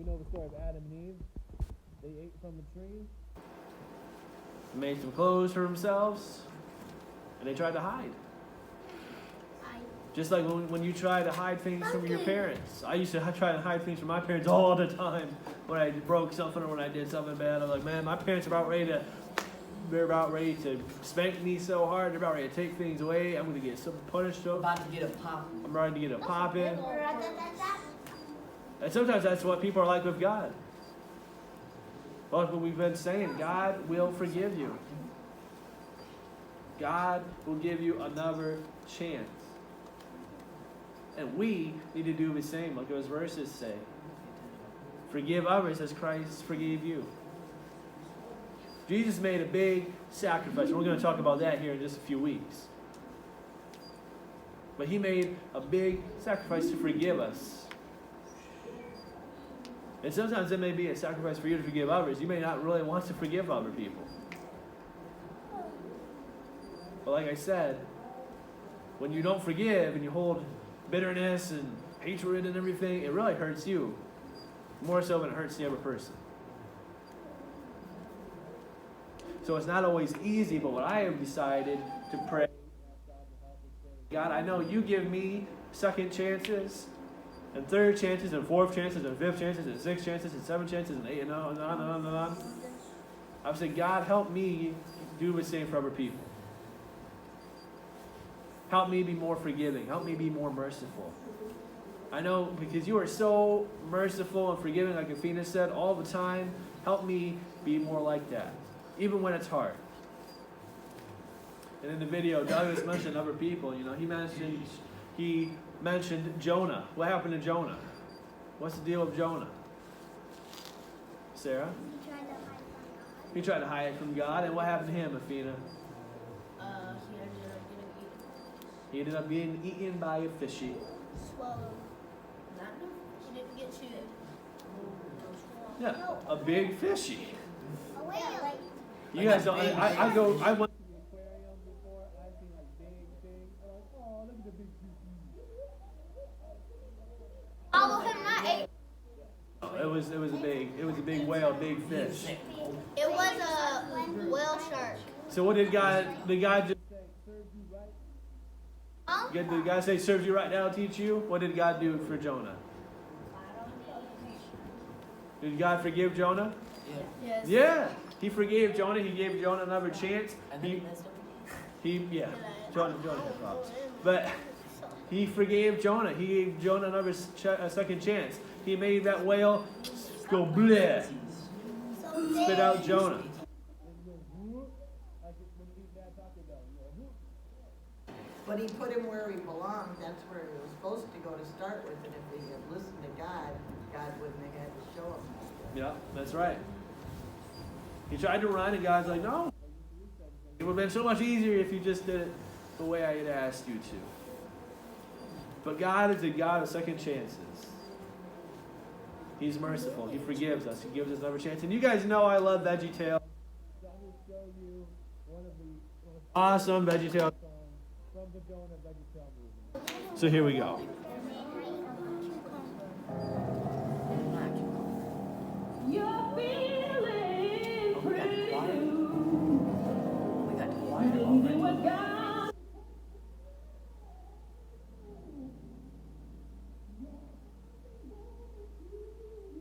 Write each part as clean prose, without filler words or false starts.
We know the story of Adam and Eve. They ate from the tree. Made some clothes for themselves. And they tried to hide. Just like when you try to hide things from your parents. I used to try to hide things from my parents all the time. When I broke something or when I did something bad, I'm like, man, my parents are they're about ready to spank me so hard. They're about ready to take things away. I'm going to get so punished. I'm about to get a pop. I'm ready to get a pop in. And sometimes that's what people are like with God. Well, that's what we've been saying. God will forgive you. God will give you another chance. And we need to do the same, like those verses say. Forgive others as Christ forgave you. Jesus made a big sacrifice. We're going to talk about that here in just a few weeks. But he made a big sacrifice to forgive us. And sometimes it may be a sacrifice for you to forgive others. You may not really want to forgive other people. But like I said, when you don't forgive and you hold bitterness and hatred and everything, it really hurts you. More so than it hurts the other person. So it's not always easy, but what I have decided to pray, God, I know you give me second chances, and third chances, and fourth chances, and fifth chances, and sixth chances, and seventh chances, and eight, and on and on and on and on. I've said, God, help me do the same for other people. Help me be more forgiving. Help me be more merciful. I know because you are so merciful and forgiving, like Athena said, all the time. Help me be more like that, even when it's hard. And in the video, Douglas mentioned other people. You know, he mentioned Jonah. What happened to Jonah? What's the deal with Jonah? Sarah? He tried to hide from God. And what happened to him, Athena? He ended up being eaten by a fishy. Swallowed. He didn't get chewed. Yeah, a big fishy. A whale. You guys don't. I went. To the aquarium before. I've seen like big things. I'm like, oh, look at the big fishy. Follow him, not eight. It was a big whale, big fish. It was a whale shark. So what did God? The guy just Serves you right. did the guy say serves you right now, teach you? What did God do for Jonah? Did God forgive Jonah? Yes. Yeah, he forgave Jonah. He gave Jonah another chance. And then he messed up. Jonah had problems, but he forgave Jonah. He gave Jonah another second chance. He made that whale go bleh, spit out Jonah. And you go, whoop, like when you eat bad Taco Bell. You go, whoop. But he put him where he belonged. That's where he was supposed to go to start with. And if he had listened to God, God wouldn't have had to show him. Yeah, that's right. He tried to run, and God's like, no. It would have been so much easier if you just did it the way I had asked you to. But God is a God of second chances. He's merciful. He forgives us. He gives us another chance. And you guys know I love VeggieTales. So I'm going to show you one of the Awesome VeggieTales. songs from the Jonah VeggieTale movie. So here we go. You're feeling Oh, we got pretty quiet. good. We got quiet You already. what God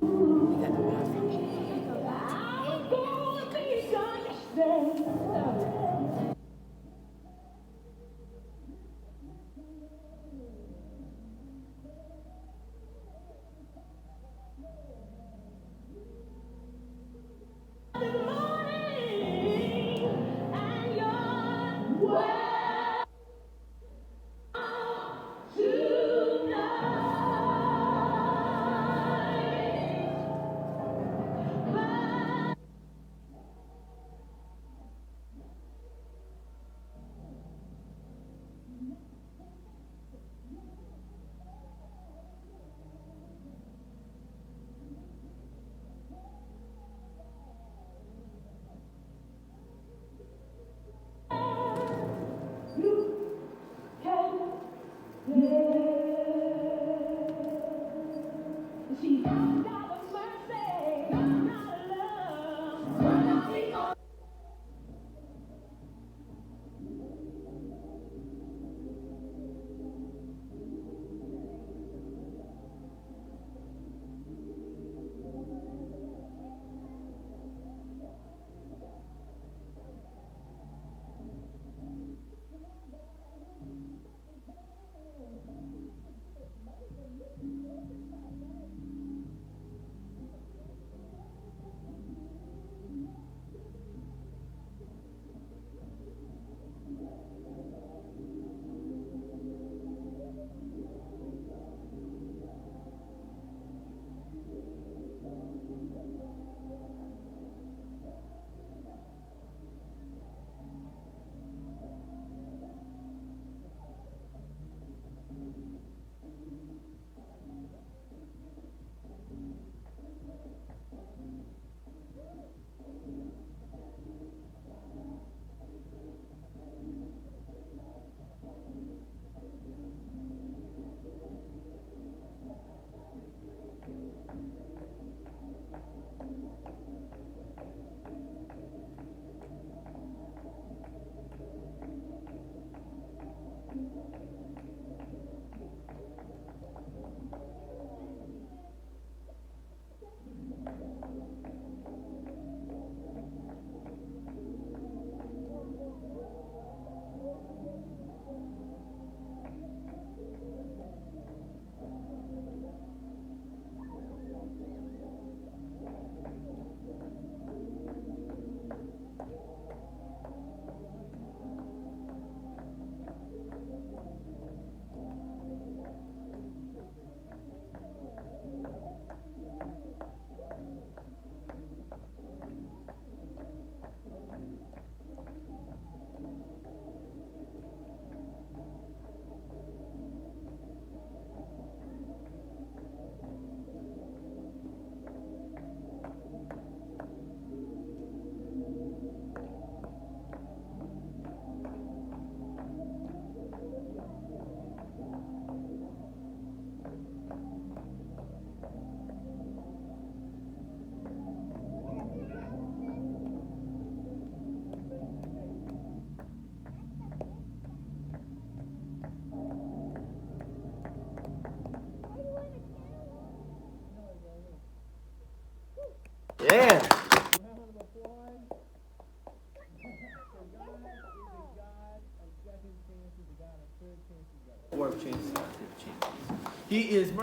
We got the ones from I'm gonna be understand.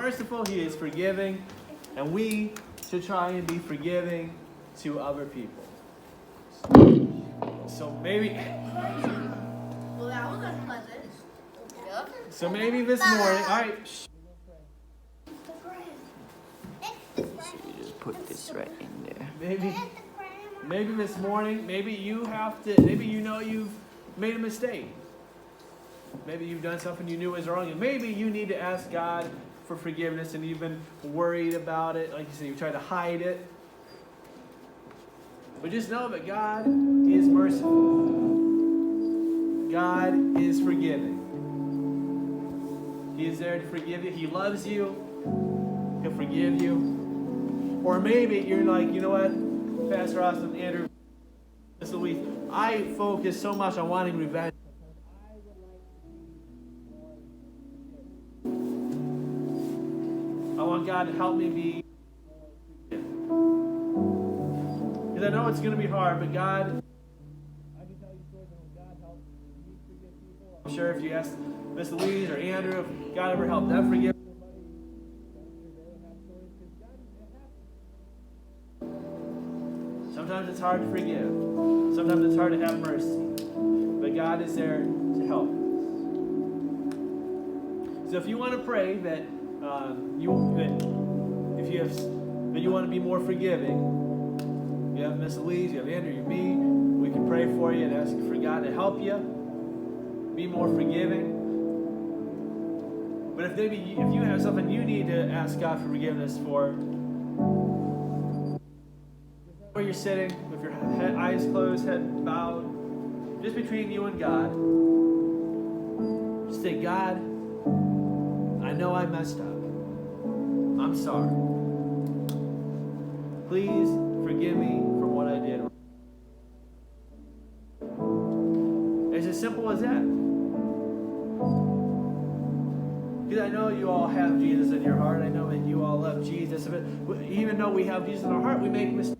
merciful, He is forgiving, and we should try and be forgiving to other people. So maybe Well, that was unpleasant. Yep. So maybe this morning, all right. Shh. Just put this right in there. Maybe this morning, maybe you know you've made a mistake. Maybe you've done something you knew was wrong, and maybe you need to ask God for forgiveness, and you've been worried about it. Like you said, you tried to hide it. But just know that God is merciful. God is forgiving. He is there to forgive you. He loves you. He'll forgive you. Or maybe you're like, you know what, Pastor Austin, Andrew, Miss Louise, I focus so much on wanting revenge. I want God to help me be. Because I know it's going to be hard, but God, I can tell you stories of when God helped me forgive people. I'm sure if you ask Miss Louise or Andrew if God ever helped them forgive somebody, they would have stories because God happens. Sometimes it's hard to forgive. Sometimes it's hard to have mercy. But God is there to help us. So if you want to pray that you want to be more forgiving, you have Miss Louise, you have Andrew, you have me, we can pray for you and ask for God to help you be more forgiving. But if you have something you need to ask God for forgiveness for, where you're sitting, with your eyes closed, head bowed, just between you and God, just say, God, I know I messed up. I'm sorry. Please forgive me for what I did. It's as simple as that. Because I know you all have Jesus in your heart. I know that you all love Jesus. But even though we have Jesus in our heart, we make mistakes.